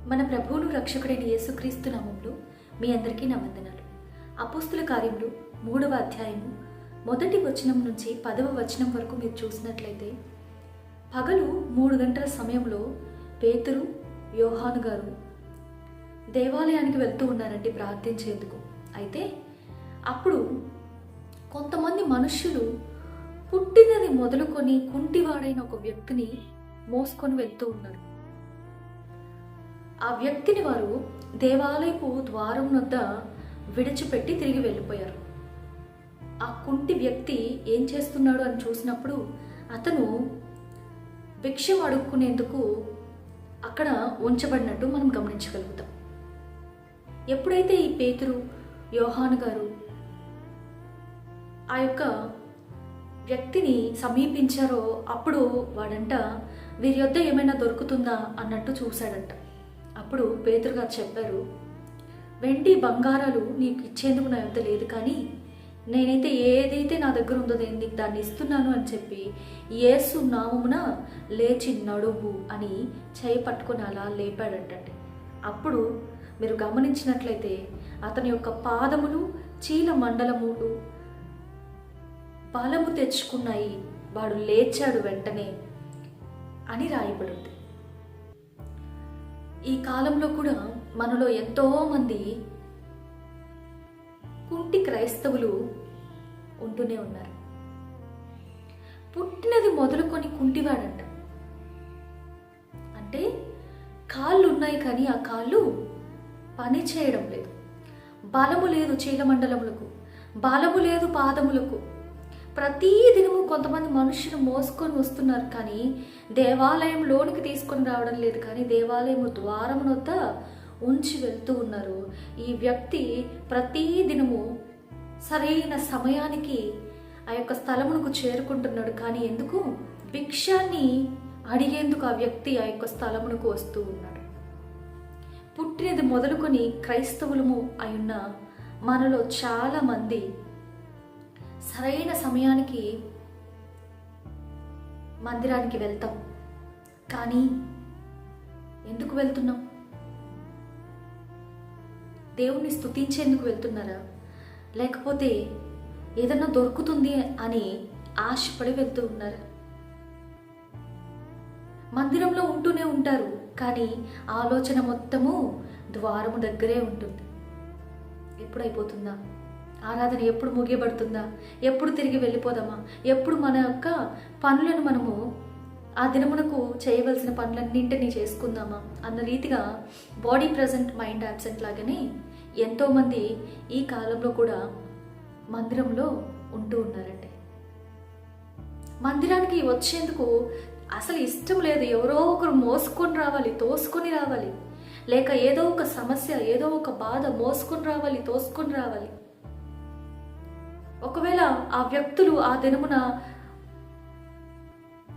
మన ప్రభువును రక్షకుడైన యేసుక్రీస్తు నామములో మీ అందరికీ నా వందనాలు. అపోస్తుల కార్యములు 3వ అధ్యాయము 1వ వచనం నుంచి 10వ వచనం వరకు మీరు చూసినట్లయితే, పగలు 3 గంటల సమయంలో పేతురు, యోహాను గారు దేవాలయానికి వెళ్తూ ఉన్నారండి ప్రార్థించేందుకు. అయితే అప్పుడు కొంతమంది మనుష్యులు పుట్టినది మొదలుకొని కుంటివాడైన ఒక వ్యక్తిని మోసుకొని వెళ్తూ ఉన్నారు. ఆ వ్యక్తిని వారు దేవాలయపు ద్వారం వద్ద విడిచిపెట్టి తిరిగి వెళ్ళిపోయారు. ఆ కుంటి వ్యక్తి ఏం చేస్తున్నాడు అని చూసినప్పుడు అతను భిక్ష అడుక్కునేందుకు అక్కడ ఉంచబడినట్టు మనం గమనించగలుగుతాం. ఎప్పుడైతే ఈ పేతురు, యోహాను గారు ఆ యొక్క వ్యక్తిని సమీపించారో అప్పుడు వాడంట వీరి యొద్ద ఏమైనా దొరుకుతుందా అన్నట్టు చూశాడంట. అప్పుడు పేతురు గారు చెప్పారు, వెండి బంగారాలు నీకు ఇచ్చేందుకు నా యొద్ద లేదు, కానీ నేనైతే ఏదైతే నా దగ్గర ఉందో నేను నీకు దాన్ని ఇస్తున్నాను అని చెప్పి యేసు నామమున లేచి నడువు అని చేయి పట్టుకొని అలా లేపాడంటండి. అప్పుడు మీరు గమనించినట్లయితే అతని యొక్క పాదములు చీల మండలములు బలము తెచ్చుకున్నాయి, వాడు లేచాడు వెంటనే అని రాయబడింది. ఈ కాలంలో కూడా మనలో ఎంతో మంది కుంటి క్రైస్తవులు ఉంటూనే ఉన్నారు. పుట్టినది మొదలుకొని కుంటివాడంట. అంటే కాళ్ళు ఉన్నాయి కానీ ఆ కాళ్ళు పని చేయడం లేదు. బలము లేదు చీలమండలములకు, బలము లేదు పాదములకు. ప్రతి దినము కొంతమంది మనుషులు మోసుకొని వస్తున్నారు, కానీ దేవాలయంలోనికి తీసుకొని రావడం లేదు, కానీ దేవాలయం ద్వారం వద్ద ఉంచి వెళ్తూ ఉన్నారు. ఈ వ్యక్తి ప్రతి దినము సరైన సమయానికి ఆ యొక్క స్థలమునకు చేరుకుంటున్నాడు, కానీ ఎందుకు? భిక్షాన్ని అడిగేందుకు ఆ వ్యక్తి ఆ యొక్క స్థలమునకు వస్తూ ఉన్నాడు. పుట్టినది మొదలుకొని క్రైస్తవులము అయిన మనలో చాలా మంది సరైన సమయానికి మందిరానికి వెళ్తాం, కానీ ఎందుకు వెళ్తున్నాం? దేవుణ్ణి స్తుతించేందుకు వెళ్తున్నారా, లేకపోతే ఏదన్నా దొరుకుతుంది అని ఆశపడి వెళ్తూ ఉన్నారా? మందిరంలో ఉంటూనే ఉంటారు, కానీ ఆలోచన మొత్తము ద్వారము దగ్గరే ఉంటుంది. ఎప్పుడు అయిపోతుందా ఆరాధన, ఎప్పుడు ముగియబడుతుందా, ఎప్పుడు తిరిగి వెళ్ళిపోదామా, ఎప్పుడు మన యొక్క పనులను మనము ఆ దినమునకు చేయవలసిన పనులన్నింటినీ చేసుకుందామా అన్న రీతిగా బాడీ ప్రజెంట్ మైండ్ యాబ్సెంట్ లాగానే ఎంతోమంది ఈ కాలంలో కూడా మందిరంలో ఉంటూ ఉన్నారండి. మందిరానికి వచ్చేందుకు అసలు ఇష్టం లేదు, ఎవరో ఒకరు మోసుకొని రావాలి, తోసుకొని రావాలి, లేక ఏదో ఒక సమస్య, ఏదో ఒక బాధ మోసుకొని రావాలి, తోసుకొని రావాలి. ఒకవేళ ఆ వ్యక్తులు ఆ దినమున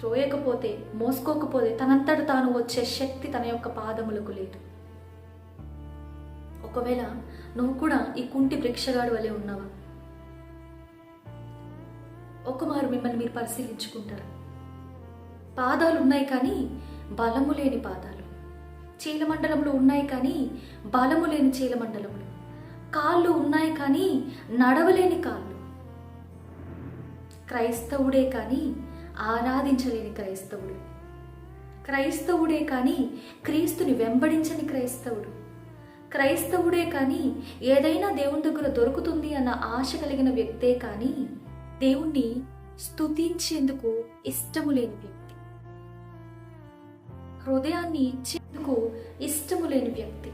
తోయకపోతే, మోసుకోకపోతే తనంతట తాను వచ్చే శక్తి తన యొక్క పాదములకు లేదు. ఒకవేళ నువ్వు కూడా ఈ కుంటి భిక్షగాడు వలె ఉన్నావా? ఒకమారు మిమ్మల్ని మీరు పరిశీలించుకుంటారు. పాదాలు ఉన్నాయి కానీ బలము లేని పాదాలు, చీలమండలంలో ఉన్నాయి కానీ బలము లేని చీలమండలములు, కాళ్ళు ఉన్నాయి కానీ నడవలేని కాళ్ళు, క్రైస్తవుడే కానీ ఆరాధించలేని క్రైస్తవుడు, క్రైస్తవుడే కానీ క్రీస్తుని వెంబడించని క్రైస్తవుడు, క్రైస్తవుడే కానీ ఏదైనా దేవుని దగ్గర దొరుకుతుంది అన్న ఆశ కలిగిన వ్యక్తే కానీ దేవుణ్ణి స్తుతించేందుకు ఇష్టము లేని వ్యక్తి, హృదయాన్ని ఇచ్చేందుకు ఇష్టము లేని వ్యక్తి.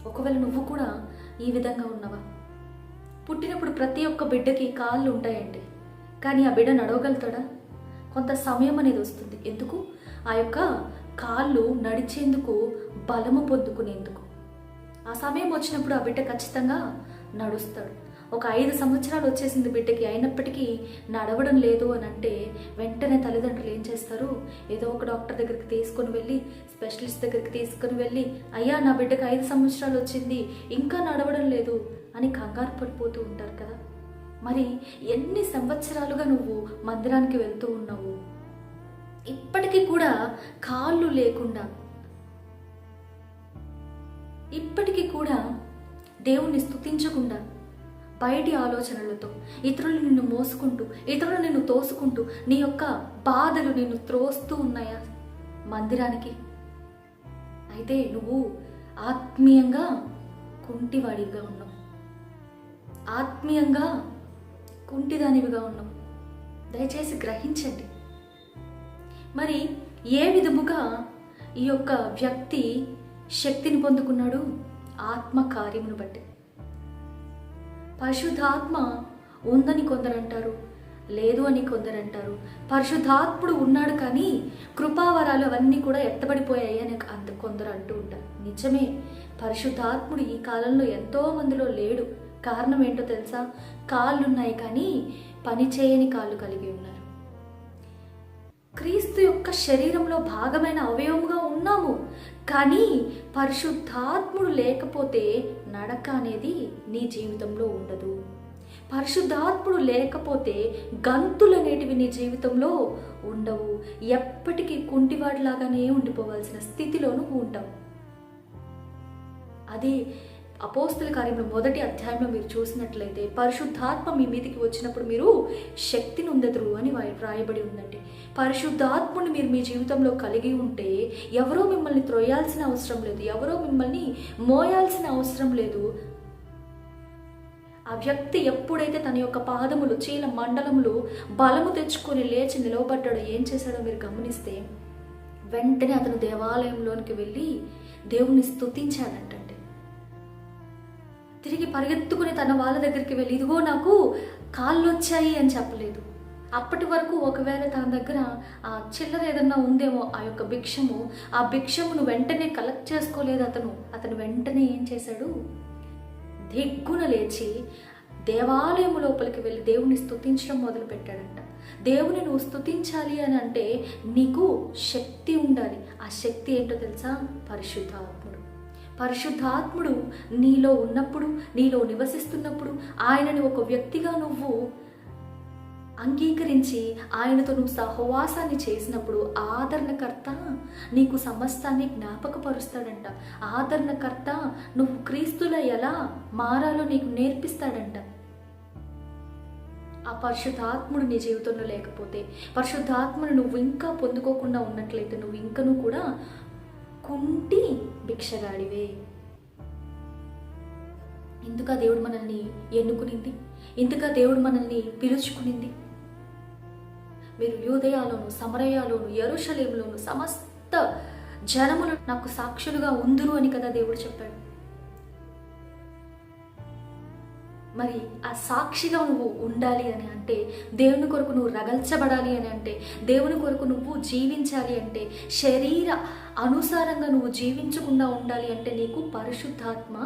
ఒకవేళ నువ్వు కూడా ఈ విధంగా ఉన్నావా? పుట్టినప్పుడు ప్రతి ఒక్క బిడ్డకి కాళ్ళు ఉంటాయండి, కానీ ఆ బిడ్డ నడవగలుగుతాడా? కొంత సమయం అనేది వస్తుంది. ఎందుకు? ఆ యొక్క కాళ్ళు నడిచేందుకు, బలము పొందుకునేందుకు. ఆ సమయం వచ్చినప్పుడు ఆ బిడ్డ ఖచ్చితంగా నడుస్తాడు. ఒక 5 సంవత్సరాలు వచ్చేసింది బిడ్డకి, అయినప్పటికీ నడవడం లేదు అని అంటే వెంటనే తల్లిదండ్రులు ఏం చేస్తారు? ఏదో ఒక డాక్టర్ దగ్గరికి తీసుకొని వెళ్ళి, స్పెషలిస్ట్ దగ్గరికి తీసుకొని వెళ్ళి, అయ్యా నా బిడ్డకి 5 సంవత్సరాలు వచ్చింది, ఇంకా నడవడం లేదు అని కంగారు పడిపోతూ ఉంటారు కదా. మరి ఎన్ని సంవత్సరాలుగా నువ్వు మందిరానికి వెళ్తూ ఉన్నావు? ఇప్పటికీ కూడా కాళ్ళు లేకుండా ఇప్పటికీ కూడా దేవుణ్ణి స్తుతించకుండా బయటి ఆలోచనలతో ఇతరులు నిన్ను మోసుకుంటూ, ఇతరులు నిన్ను తోసుకుంటూ, నీ యొక్క బాధలు నిన్ను త్రోస్తూ ఉన్నాయా మందిరానికి? అయితే నువ్వు ఆత్మీయంగా కుంటివాడిగా ఉన్నావు, ఆత్మీయంగా కుంటిదానివిగా ఉన్నావు. దయచేసి గ్రహించండి. మరి ఏ విధముగా ఈ యొక్క వ్యక్తి శక్తిని పొందుకున్నాడు? ఆత్మ కార్యమును బట్టి. పరిశుద్ధాత్మ ఉందని కొందరు అంటారు, లేదు అని కొందరు అంటారు. పరిశుద్ధాత్ముడు ఉన్నాడు కానీ కృపావరాలు అవన్నీ కూడా ఎత్తబడిపోయాయి అని కొందరు అంటూ ఉంటారు. నిజమే, పరిశుద్ధాత్ముడు ఈ కాలంలో ఎంతో మందిలో లేడు. కారణం ఏంటో తెలుసా? కాళ్ళున్నాయి కానీ పని చేయని కాళ్ళు కలిగి ఉన్నారు. క్రీస్తు యొక్క శరీరంలో భాగమైన అవయవముగా ఉన్నాము, కానీ పరిశుద్ధాత్ముడు లేకపోతే నడక అనేది నీ జీవితంలో ఉండదు. పరిశుద్ధాత్ముడు లేకపోతే గంతులు అనేటివి నీ జీవితంలో ఉండవు. ఎప్పటికీ కుంటివాడిలాగానే ఉండిపోవాల్సిన స్థితిలో నువ్వు ఉంటావు. అది అపోస్తల కార్యంలో 1వ అధ్యాయంలో మీరు చూసినట్లయితే పరిశుద్ధాత్మ మీ మీదకి వచ్చినప్పుడు మీరు శక్తిని పొందెదరు అని వ్రాయబడి ఉందండి. పరిశుద్ధాత్మని మీరు మీ జీవితంలో కలిగి ఉంటే ఎవరో మిమ్మల్ని త్రోయాల్సిన అవసరం లేదు, ఎవరో మిమ్మల్ని మోయాల్సిన అవసరం లేదు. ఆ వ్యక్తి ఎప్పుడైతే తన యొక్క పాదములు చీల మండలములు బలము తెచ్చుకొని లేచి నిలవబడ్డాడో ఏం చేశాడో మీరు గమనిస్తే వెంటనే అతను దేవాలయంలోనికి వెళ్ళి దేవుని స్తుతించాడంటండి. తిరిగి పరిగెత్తుకుని తన వాళ్ళ దగ్గరికి వెళ్ళి ఇదిగో నాకు కాళ్ళు వచ్చాయి అని చెప్పలేదు. అప్పటి వరకు ఒకవేళ తన దగ్గర ఆ చిల్లర ఏదన్నా ఉందేమో, ఆ యొక్క భిక్షము, ఆ భిక్షమును వెంటనే కలెక్ట్ చేసుకోలేదు అతను వెంటనే ఏం చేశాడు? దిగ్గున లేచి దేవాలయం లోపలికి వెళ్ళి దేవుని స్తుతించడం మొదలు పెట్టాడంట. దేవుని నువ్వు స్తుతించాలి అని అంటే నీకు శక్తి ఉండాలి. ఆ శక్తి ఏంటో తెలుసా? పరిశుద్ధాత్ముడు. పరిశుద్ధాత్ముడు నీలో ఉన్నప్పుడు, నీలో నివసిస్తున్నప్పుడు ఆయనని ఒక వ్యక్తిగా నువ్వు అంగీకరించి ఆయనతో నువ్వు సహవాసాన్ని చేసినప్పుడు ఆదరణకర్త నీకు సమస్తాన్ని జ్ఞాపకపరుస్తాడంట. ఆదరణకర్త నువ్వు క్రీస్తుల ఎలా మారాలో నీకు నేర్పిస్తాడంట. ఆ పరిశుద్ధాత్ముడు నీ జీవితంలో లేకపోతే, పరిశుద్ధాత్మను నువ్వు ఇంకా పొందుకోకుండా ఉన్నట్లయితే నువ్వు కూడా కుంటి భిక్షగాడివే. ఇందుక దేవుడు మనల్ని ఎన్నుకునింది, ఇందుక దేవుడు మనల్ని పిలుచుకునింది. మీరు యూదయలోను, సమరయలోను, యెరూషలేములోను సమస్త జనములు నాకు సాక్షులుగా ఉందురు అని కదా దేవుడు చెప్పాడు. మరి ఆ సాక్షిగా నువ్వు ఉండాలి అని అంటే, దేవుని కొరకు నువ్వు రగల్చబడాలి అని అంటే, దేవుని కొరకు నువ్వు జీవించాలి అంటే, శరీర అనుసారంగా నువ్వు జీవించకుండా ఉండాలి అంటే నీకు పరిశుద్ధాత్మ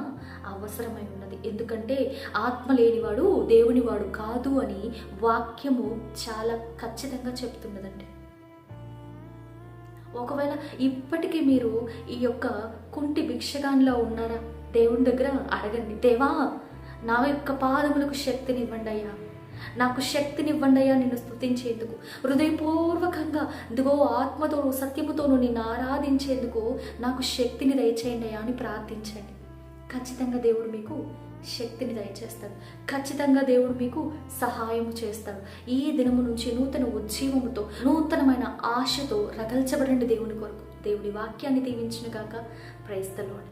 అవసరమై ఉన్నది. ఎందుకంటే ఆత్మ లేనివాడు దేవునివాడు కాదు అని వాక్యము చాలా ఖచ్చితంగా చెప్తున్నదండి. ఒకవేళ ఇప్పటికీ మీరు ఈ యొక్క కుంటి భిక్షగానిలా ఉన్నారా? దేవుని దగ్గర అడగండి, దేవా నా యొక్క పాదములకు శక్తినివ్వండి అయ్యా, నాకు శక్తినివ్వండి అయ్యా నిన్ను స్తుతించేందుకు, హృదయపూర్వకంగా ఇదిగో ఆత్మతోను సత్యముతోను నిన్ను ఆరాధించేందుకు నాకు శక్తిని దయచేయండి అయ్యా అని ప్రార్థించండి. ఖచ్చితంగా దేవుడు మీకు శక్తిని దయచేస్తాడు. ఖచ్చితంగా దేవుడు మీకు సహాయం చేస్తాడు. ఈ దినము నుంచి నూతన ఉజ్జీవముతో, నూతనమైన ఆశతో రగల్చబడండి దేవుని కొరకు. దేవుడి వాక్యాన్ని దీవించును గాక. Praise the lord.